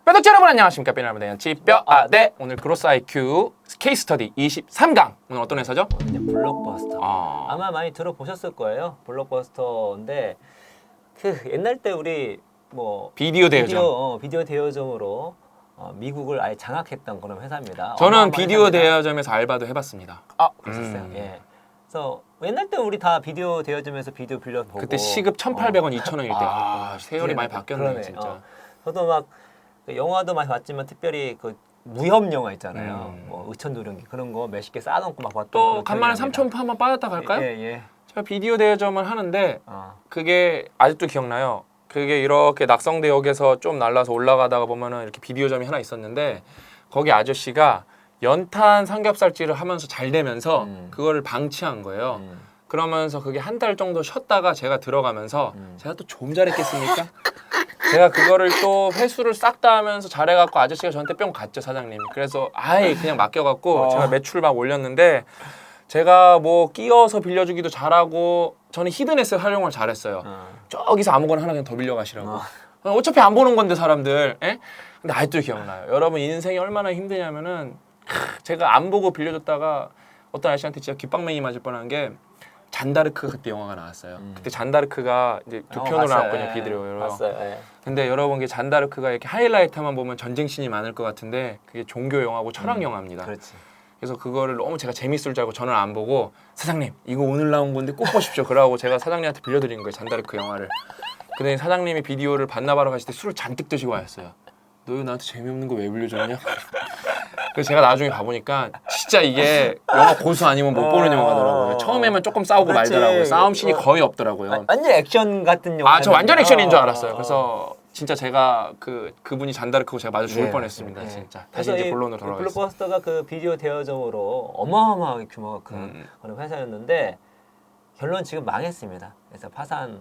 뼈덕지 여러분 안녕하십니까. 뼈 여러분 대잔치 뼈아대. 오늘 그로스 IQ 케이스 스터디 23강. 오늘 어떤 회사죠? 이제 블록버스터. 아마 많이 들어보셨을 거예요. 블록버스터인데 그 옛날 때 우리 뭐 비디오 대여점. 비디오 대여점으로 미국을 아예 장악했던 그런 회사입니다. 저는 비디오 대여점에서 알바도 해봤습니다. 그러셨어요. 예. 그래서 옛날 때 우리 다 비디오 대여점에서 비디오 빌려보고 그때 시급 1,800원, 2,000원일 때. 세월이 많이 바뀌었네 그러네. 진짜. 저도 막 영화도 많이 봤지만 특별히 그 무협 영화 있잖아요. 뭐 의천노령기 그런 거 몇십 개 쌓아놓고 막 봤던. 또 간만에 삼촌파 한번 빠졌다 갈까요? 예. 제가 비디오 대여점을 하는데 그게 아직도 기억나요. 그게 이렇게 낙성대역에서 좀 날라서 올라가다가 보면은 이렇게 비디오점이 하나 있었는데 거기 아저씨가 연탄 삼겹살집을 하면서 잘 되면서 그거를 방치한 거예요. 그러면서 그게 한 달 정도 쉬었다가 제가 들어가면서 제가 또 좀 잘했겠습니까? 제가 그거를 또 회수를 싹 다 하면서 잘해갖고 아저씨가 저한테 뿅 갔죠, 사장님. 그래서 아예 그냥 맡겨갖고 제가 매출을 막 올렸는데 제가 뭐 끼어서 빌려주기도 잘하고 저는 히든에셋 활용을 잘했어요. 저기서 아무거나 하나 그냥 더 빌려가시라고. 어차피 안 보는 건데 사람들. 에? 근데 아직도 기억나요. 여러분 인생이 얼마나 힘드냐면은 제가 안 보고 빌려줬다가 어떤 아저씨한테 진짜 귓방맹이 맞을 뻔한 게 잔다르크 그때 영화가 나왔어요. 그때 잔다르크가 이제 두 편으로 나왔거든요, 비디오로. 봤어요. 예. 근데 여러분 그 잔다르크가 이렇게 하이라이트만 보면 전쟁씬이 많을 것 같은데 그게 종교 영화고 철학 영화입니다. 그렇지. 그래서 그거를 너무 제가 재밌을 줄 알고 저는 안 보고 사장님 이거 오늘 나온 건데 꼭 보십시오. 그러고 제가 사장님한테 빌려드린 거예요, 잔다르크 영화를. 근데 사장님이 비디오를 반납하러 가실 때 술을 잔뜩 드시고 왔어요. 너 이거 나한테 재미없는 거 왜 빌려줬냐? 그래서 제가 나중에 봐보니까 진짜 이게 영화 고수 아니면 못 보는 영화더라고요. 처음에만 조금 싸우고 그렇지. 말더라고요. 싸움 씬이 거의 없더라고요. 완전 액션 같은 영화. 저 완전 액션인 줄 알았어요. 그래서 진짜 제가 그분이 잔다르크고 제가 맞아 죽을 뻔했습니다. 진짜. 다시 이제 본론으로 돌아가겠습니다. 블록버스터가 그 비디오 대여점으로 어마어마하게 규모가 큰 그런 회사였는데 결론 지금 망했습니다. 그래서 파산.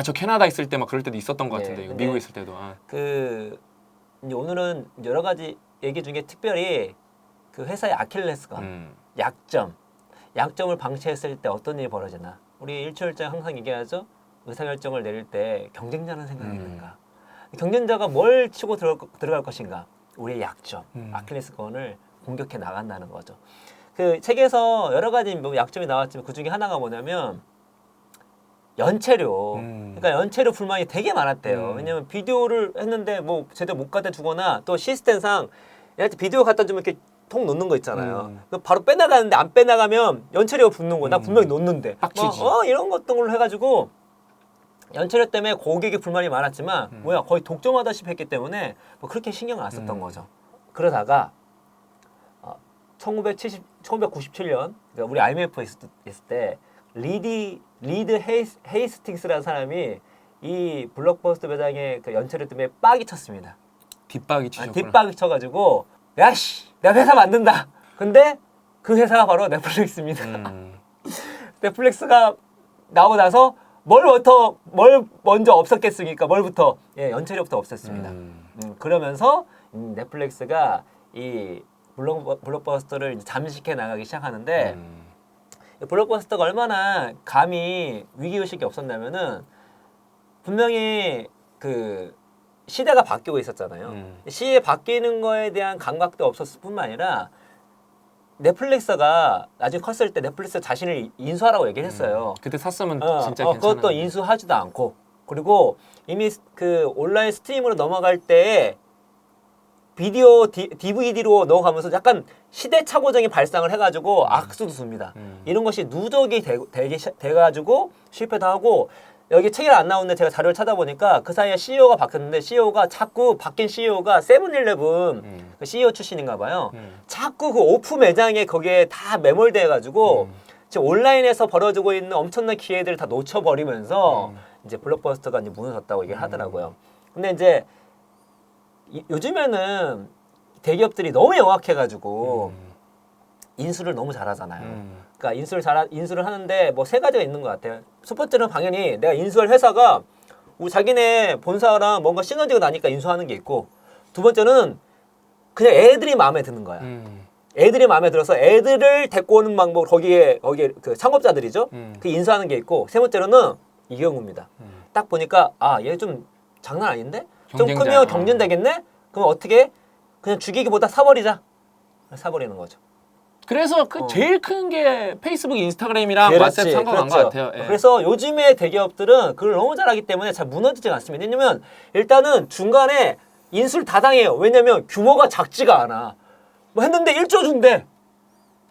저 캐나다 있을 때 막 그럴 때도 있었던 것 같은데 이거 근데 미국 있을 때도. 그 이제 오늘은 여러 가지 얘기 중에 특별히 그 회사의 아킬레스건 약점을 방치했을 때 어떤 일이 벌어지나. 우리 일초일장 항상 얘기하죠. 의사결정을 내릴 때 경쟁자는 생각이 있는가. 경쟁자가 뭘 치고 들어갈 것인가. 우리의 약점, 아킬레스건을 공격해 나간다는 거죠. 그 책에서 여러 가지 뭐 약점이 나왔지만 그 중에 하나가 뭐냐면 연체료. 그러니까 연체료 불만이 되게 많았대요. 왜냐면 비디오를 했는데 뭐 제대로 못 갖다 주거나 또 시스템상 얘한테 비디오 갖다 주면 이렇게 통 놓는 거 있잖아요. 바로 빼나가는데 안 빼나가면 연체료가 붙는 거야. 나 분명히 놓는데. 빡치지. 이런 것들을 해가지고 연체료 때문에 고객의 불만이 많았지만 뭐야 거의 독점하다시피 했기 때문에 뭐 그렇게 신경을 안 썼던 거죠. 그러다가 1997년 그러니까 우리 IMF에 있을 때 리드 헤이스팅스라는 사람이 이 블록버스터 매장의 그 연체료 때문에 빡이 쳤습니다. 뒷박이 치셨구나. 뒷박이 쳐가지고 야씨 내가 회사 만든다. 근데 그 회사가 바로 넷플릭스입니다. 넷플릭스가 나오고 나서 뭘 먼저 없었겠습니까? 뭘부터? 연체료부터 없앴습니다. 그러면서 넷플릭스가 이 블록버스터를 잠식해 나가기 시작하는데 블록버스터가 얼마나 감히 위기의식이 없었냐면은 분명히 그 시대가 바뀌고 있었잖아요. 시대 바뀌는 거에 대한 감각도 없었을 뿐만 아니라 넷플릭스가 나중에 컸을 때 넷플릭스 자신을 인수하라고 얘기를 했어요. 그때 샀으면 진짜 괜찮았는데. 그것도 인수하지도 않고 그리고 이미 그 온라인 스트리밍으로 넘어갈 때 비디오 DVD로 넘어가면서 약간 시대착오적인 발상을 해가지고 악수도 줍니다. 이런 것이 누적이 돼가지고 실패도 하고 여기 책에 안 나오는데 제가 자료를 찾아보니까 그 사이에 CEO가 바뀌었는데 CEO가 자꾸 바뀐 CEO가 세븐일레븐 그 CEO 출신인가 봐요. 자꾸 그 오프 매장에 거기에 다 매몰돼가지고 지금 온라인에서 벌어지고 있는 엄청난 기회들을 다 놓쳐버리면서 이제 블록버스터가 이제 무너졌다고 얘기를 하더라고요. 근데 이제 요즘에는 대기업들이 너무 영악해가지고 인수를 너무 잘하잖아요. 그러니까 인수를 하는데 뭐 세 가지가 있는 것 같아요. 첫 번째는 당연히 내가 인수할 회사가 자기네 본사랑 뭔가 시너지가 나니까 인수하는 게 있고, 두 번째는 그냥 애들이 마음에 드는 거야. 애들이 마음에 들어서 애들을 데리고 오는 방법, 거기에 그 창업자들이죠. 그 인수하는 게 있고, 세 번째로는 이 경우입니다. 딱 보니까 얘 좀 장난 아닌데? 좀 크면 경쟁되겠네? 그럼 어떻게? 그냥 죽이기보다 사버리자. 사버리는 거죠. 그래서 그 제일 큰 게 페이스북, 인스타그램이랑 왓츠앱 상관한 것 같아요. 예. 그래서 요즘의 대기업들은 그걸 너무 잘하기 때문에 잘 무너지지 않습니다. 왜냐면 일단은 중간에 인수를 다 당해요. 왜냐면 규모가 작지가 않아. 뭐 했는데 1조 준대.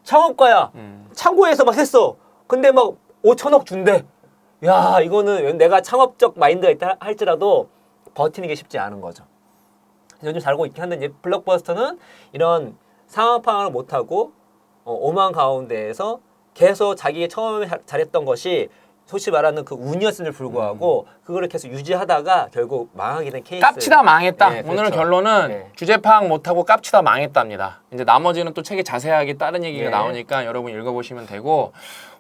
창업가야. 창고에서 막 했어. 근데 막 5천억 준대. 야, 이거는 내가 창업적 마인드가 있다 할지라도 버티는 게 쉽지 않은 거죠. 요즘 잘고 있긴 한데 이제 블록버스터는 이런 상황 파악을 못하고 오만 가운데에서 계속 자기 처음에 잘했던 것이 소위 말하는 그 운이었음을 불구하고 그거를 계속 유지하다가 결국 망하게 된 케이스. 깝치다 망했다. 네, 오늘 그렇죠. 결론은 네. 주제 파악 못하고 깝치다 망했답니다. 이제 나머지는 또 책에 자세하게 다른 얘기가 네. 나오니까 여러분 읽어보시면 되고,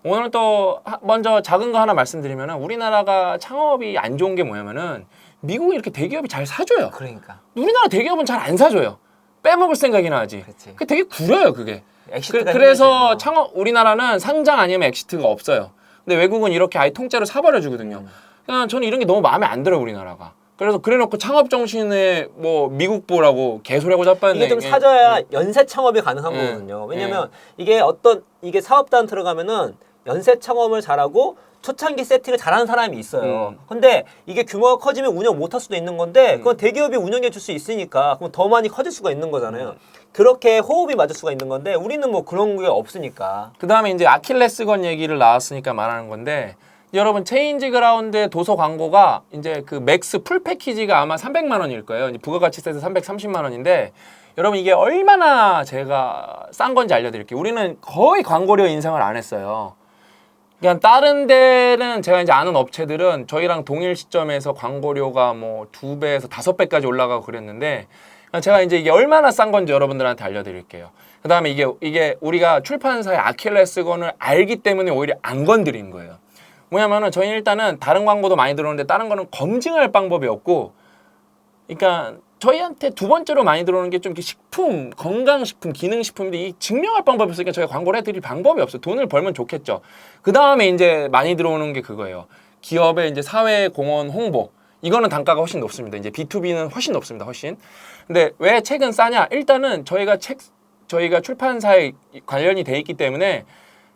오늘 또 먼저 작은 거 하나 말씀드리면은 우리나라가 창업이 안 좋은 게 뭐냐면은 미국이 이렇게 대기업이 잘 사줘요. 그러니까. 우리나라 대기업은 잘 안 사줘요. 빼먹을 생각이나 하지. 그치. 그 되게 구려요 그게. 엑시트가 그래서 힘들죠. 창업 우리나라는 상장 아니면 엑시트가 없어요. 근데 외국은 이렇게 아예 통째로 사버려 주거든요. 그냥 저는 이런 게 너무 마음에 안 들어요 우리나라가. 그래서 그래놓고 창업 정신에 뭐 미국보라고 개소리하고 자빠졌네. 이게 좀 사줘야 연쇄 창업이 가능한 거거든요. 왜냐면 이게 사업단 들어가면은 연쇄 창업을 잘하고 초창기 세팅을 잘하는 사람이 있어요. 근데 이게 규모가 커지면 운영 못할 수도 있는 건데 그건 대기업이 운영해 줄 수 있으니까 그럼 더 많이 커질 수가 있는 거잖아요. 그렇게 호흡이 맞을 수가 있는 건데 우리는 뭐 그런 게 없으니까. 그 다음에 이제 아킬레스건 얘기를 나왔으니까 말하는 건데, 여러분 체인지 그라운드의 도서 광고가 이제 그 맥스 풀 패키지가 아마 300만 원일 거예요. 이제 부가가치세에서 330만 원인데, 여러분 이게 얼마나 제가 싼 건지 알려드릴게요. 우리는 거의 광고료 인상을 안 했어요. 그냥 다른 데는 제가 이제 아는 업체들은 저희랑 동일 시점에서 광고료가 뭐 2배에서 5배까지 올라가고 그랬는데, 제가 이제 이게 얼마나 싼 건지 여러분들한테 알려드릴게요. 그 다음에 이게 우리가 출판사의 아킬레스건을 알기 때문에 오히려 안 건드린 거예요. 뭐냐면은 저희는 일단은 다른 광고도 많이 들어오는데 다른 거는 검증할 방법이 없고, 그러니까 저희한테 두 번째로 많이 들어오는 게 좀 식품, 건강식품, 기능식품인데 이 증명할 방법이 없으니까 저희가 광고를 해드릴 방법이 없어요. 돈을 벌면 좋겠죠. 그 다음에 이제 많이 들어오는 게 그거예요. 기업의 이제 사회공헌 홍보. 이거는 단가가 훨씬 높습니다. 이제 B2B는 훨씬 높습니다. 훨씬. 근데 왜 책은 싸냐? 일단은 저희가 출판사에 관련이 돼 있기 때문에,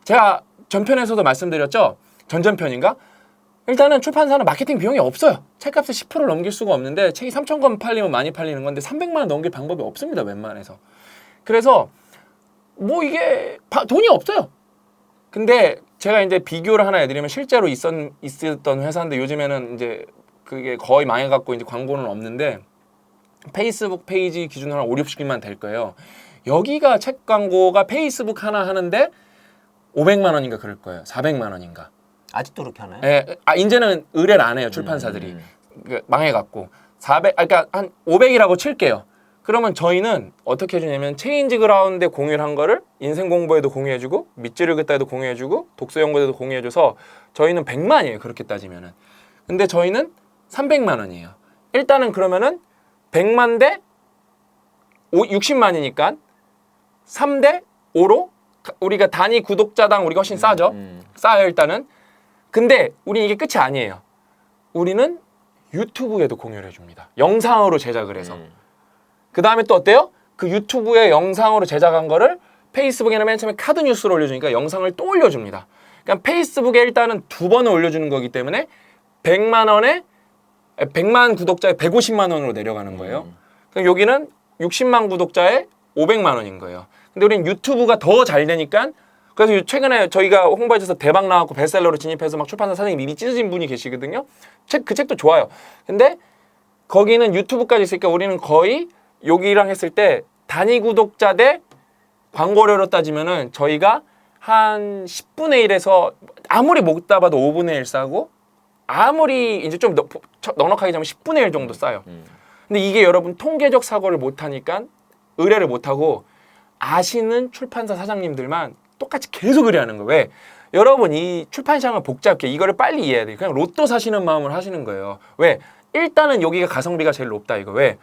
제가 전편에서도 말씀드렸죠. 전전편인가? 일단은 출판사는 마케팅 비용이 없어요. 책값을 10%를 넘길 수가 없는데, 책이 3,000권 팔리면 많이 팔리는 건데 300만 원 넘길 방법이 없습니다. 웬만해서. 그래서 뭐 이게 돈이 없어요. 근데 제가 이제 비교를 하나 해드리면, 실제로 있었던 회사인데 요즘에는 이제 그게 거의 망해갖고 이제 광고는 없는데, 페이스북 페이지 기준으로 한 5, 60개만 될 거예요. 여기가 책 광고가 페이스북 하나 하는데 500만 원인가 그럴 거예요. 400만 원인가. 아직도 그렇게 하나요? 예, 이제는 의뢰를 안 해요, 출판사들이. 망해갖고. 그러니까 한 500이라고 칠게요. 그러면 저희는 어떻게 해주냐면, 체인지 그라운드에 공유를 한 거를 인생 공부에도 공유해주고, 밑줄을 긋다에도 공유해주고, 독서 연구에도 공유해줘서 저희는 100만이에요, 그렇게 따지면은. 근데 저희는 300만 원이에요. 일단은 그러면은 100만 대 60만이니까 3대 5로 우리가 단위 구독자당 우리가 훨씬 싸죠. 싸요 일단은. 근데 우린 이게 끝이 아니에요. 우리는 유튜브에도 공유를 해줍니다. 영상으로 제작을 해서. 그 다음에 또 어때요? 그 유튜브에 영상으로 제작한 거를 페이스북에는 맨 처음에 카드 뉴스로 올려주니까 영상을 또 올려줍니다. 그러니까 페이스북에 일단은 2번을 올려주는 거기 때문에 100만 구독자에 150만 원으로 내려가는 거예요. 그럼 여기는 60만 구독자에 500만 원인 거예요. 근데 우리는 유튜브가 더 잘 되니까, 그래서 최근에 저희가 홍보해줘서 대박 나왔고 베스트셀러로 진입해서 막 출판사 사장님 이미 찢어진 분이 계시거든요. 그 책도 좋아요. 근데 거기는 유튜브까지 있으니까 우리는 거의 여기랑 했을 때 단위 구독자 대 광고료로 따지면은 저희가 한 10분의 1에서 아무리 못 따봐도 5분의 1 싸고, 아무리 이제 좀 넉넉하게 잡으면 10분의 1 정도 싸요. 근데 이게 여러분 통계적 사고를 못하니까 의뢰를 못하고, 아시는 출판사 사장님들만 똑같이 계속 의뢰하는 거예요. 왜? 여러분 이 출판 시장은 복잡해. 이거를 빨리 이해해야 돼요. 그냥 로또 사시는 마음으로 하시는 거예요. 왜? 일단은 여기가 가성비가 제일 높다 이거. 왜?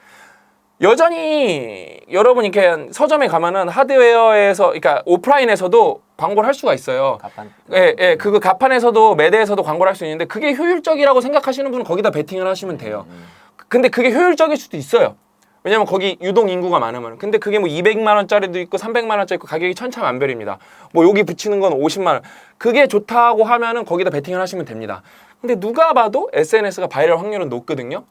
여전히 여러분 이렇게 서점에 가면은 하드웨어에서, 그러니까 오프라인에서도 광고를 할 수가 있어요. 예, 그거 가판에서도 매대에서도 광고를 할 수 있는데, 그게 효율적이라고 생각하시는 분은 거기다 베팅을 하시면 돼요. 근데 그게 효율적일 수도 있어요. 왜냐면 거기 유동 인구가 많으면. 근데 그게 뭐 200만 원짜리도 있고 300만 원짜리 있고 가격이 천차만별입니다. 뭐 여기 붙이는 건 50만 원. 그게 좋다고 하면은 거기다 베팅을 하시면 됩니다. 근데 누가 봐도 SNS가 바이럴 확률은 높거든요.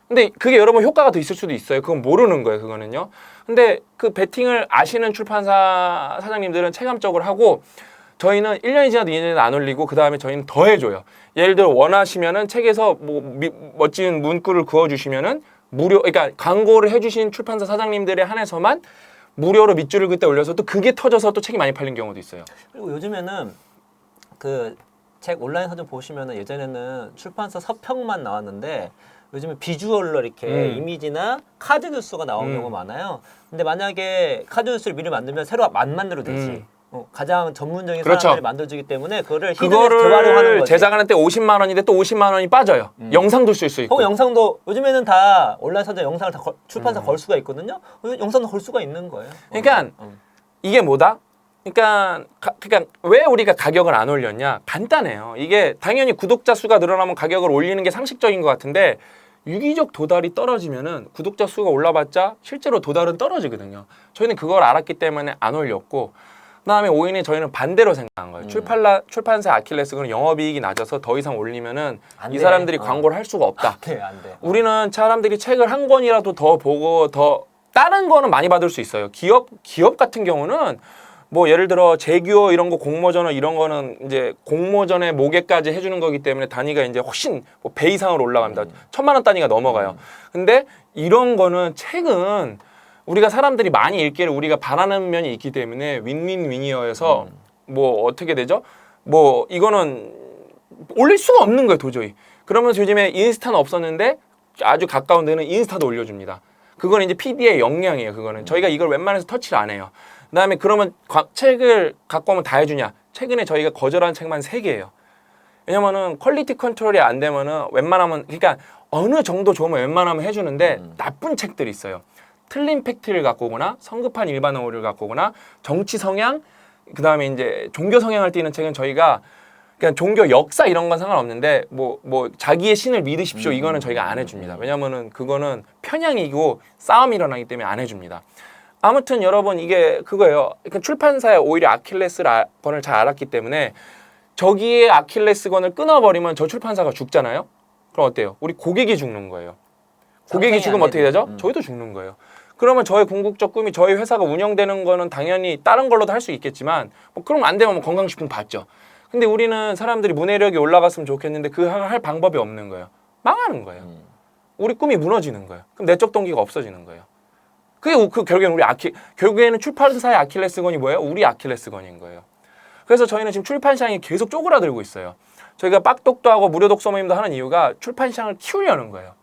근데 그게 여러분 효과가 더 있을 수도 있어요. 그건 모르는 거예요, 그거는요. 근데 그 베팅을 아시는 출판사 사장님들은 체감적으로 하고 저희는 1년이 지나도 2년이 안 올리고 그 다음에 저희는 더 해줘요. 예를 들어 원하시면은 책에서 뭐 멋진 문구를 그어주시면은 무료, 그러니까 광고를 해주신 출판사 사장님들에 한해서만 무료로 밑줄을 그때 올려서 또 그게 터져서 또 책이 많이 팔린 경우도 있어요. 그리고 요즘에는 그 책 온라인 서점 보시면은 예전에는 출판사 서평만 나왔는데 요즘은 비주얼로 이렇게 이미지나 카드 뉴스가 나오는 경우가 많아요. 근데 만약에 카드 뉴스를 미리 만들면 새로 안 만들어도 되지. 가장 전문적인 그렇죠. 사람들이 만들어주기 때문에 그거를 히든에서 재활용하는 그거를 거지. 제작하는 때 50만 원인데 또 50만 원이 빠져요. 영상도 쓸 수 있고. 혹은 영상도 요즘에는 다 온라인 서점 영상을 다 출판사 걸 수가 있거든요. 영상도 걸 수가 있는 거예요. 그러니까 이게 뭐다? 그러니까 왜 우리가 가격을 안 올렸냐? 간단해요. 이게 당연히 구독자 수가 늘어나면 가격을 올리는 게 상식적인 것 같은데 유기적 도달이 떨어지면은 구독자 수가 올라봤자 실제로 도달은 떨어지거든요. 저희는 그걸 알았기 때문에 안 올렸고 그다음에 오히려 저희는 반대로 생각한 거예요. 출판사 아킬레스건은 영업이익이 낮아서 더 이상 올리면은 안 이 돼. 사람들이 광고를 할 수가 없다. 안 돼. 우리는 사람들이 책을 한 권이라도 더 보고 더 다른 거는 많이 받을 수 있어요. 기업 같은 경우는 뭐 예를 들어 재규어 이런 거 공모전어 이런 거는 이제 공모전에 모개까지 해주는 거기 때문에 단위가 이제 훨씬 뭐 배 이상으로 올라갑니다. 1,000만 원 단위가 넘어가요. 근데 이런 거는 책은 우리가 사람들이 많이 읽기를 우리가 바라는 면이 있기 때문에 윈윈윈이어서 뭐 어떻게 되죠? 뭐 이거는 올릴 수가 없는 거예요, 도저히. 그러면서 요즘에 인스타는 없었는데 아주 가까운 데는 인스타도 올려줍니다. 그거는 이제 PD의 역량이에요. 그거는 저희가 이걸 웬만해서 터치를 안 해요. 그다음에 그러면 책을 갖고 오면 다 해주냐? 최근에 저희가 거절한 책만 3개예요. 왜냐면은 퀄리티 컨트롤이 안 되면은 웬만하면 그러니까 어느 정도 좋으면 웬만하면 해주는데 나쁜 책들이 있어요. 틀린 팩트를 갖고 오거나 성급한 일반 어휘를 갖고 오거나 정치 성향 그다음에 이제 종교 성향을 띠는 책은 저희가 그냥 종교 역사 이런 건 상관없는데 뭐 자기의 신을 믿으십시오 이거는 저희가 안 해줍니다. 왜냐면은 그거는 편향이고 싸움이 일어나기 때문에 안 해줍니다. 아무튼 여러분 이게 그거예요. 그러니까 출판사에 오히려 아킬레스건을 잘 알았기 때문에 저기에 아킬레스건을 끊어버리면 저 출판사가 죽잖아요. 그럼 어때요? 우리 고객이 죽는 거예요. 고객이 죽으면 어떻게 되죠? 저희도 죽는 거예요. 그러면 저의 궁극적 꿈이 저희 회사가 운영되는 거는 당연히 다른 걸로도 할 수 있겠지만 뭐 그럼 안 되면 뭐 건강식품 받죠. 근데 우리는 사람들이 문해력이 올라갔으면 좋겠는데 그 할 방법이 없는 거예요. 망하는 거예요. 우리 꿈이 무너지는 거예요. 그럼 내적 동기가 없어지는 거예요. 그게 결국에는 결국에는 출판사의 아킬레스건이 뭐예요? 우리 아킬레스건인 거예요. 그래서 저희는 지금 출판 시장이 계속 쪼그라들고 있어요. 저희가 빡독도 하고 무료 독서 모임도 하는 이유가 출판 시장을 키우려는 거예요.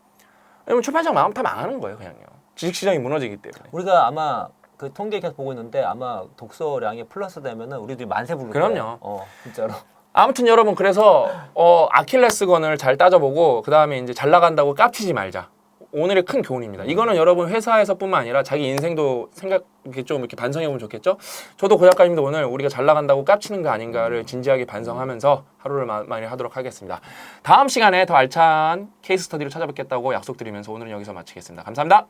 왜냐면 출판 시장 망하면 다 망하는 거예요, 그냥요. 주식 시장이 무너지기 때문에. 우리가 아마 그 통계 계속 보고 있는데 아마 독서량이 플러스 되면은 우리들이 만세 부를 거예요. 그럼요. 진짜로. 아무튼 여러분 그래서 아킬레스건을 잘 따져보고 그 다음에 이제 잘 나간다고 깝치지 말자. 오늘의 큰 교훈입니다. 이거는 여러분 회사에서뿐만 아니라 자기 인생도 좀 이렇게 반성해보면 좋겠죠. 저도 고 작가님도 오늘 우리가 잘 나간다고 깝치는 거 아닌가를 진지하게 반성하면서 하루를 많이 하도록 하겠습니다. 다음 시간에 더 알찬 케이스 스터디를 찾아뵙겠다고 약속드리면서 오늘은 여기서 마치겠습니다. 감사합니다.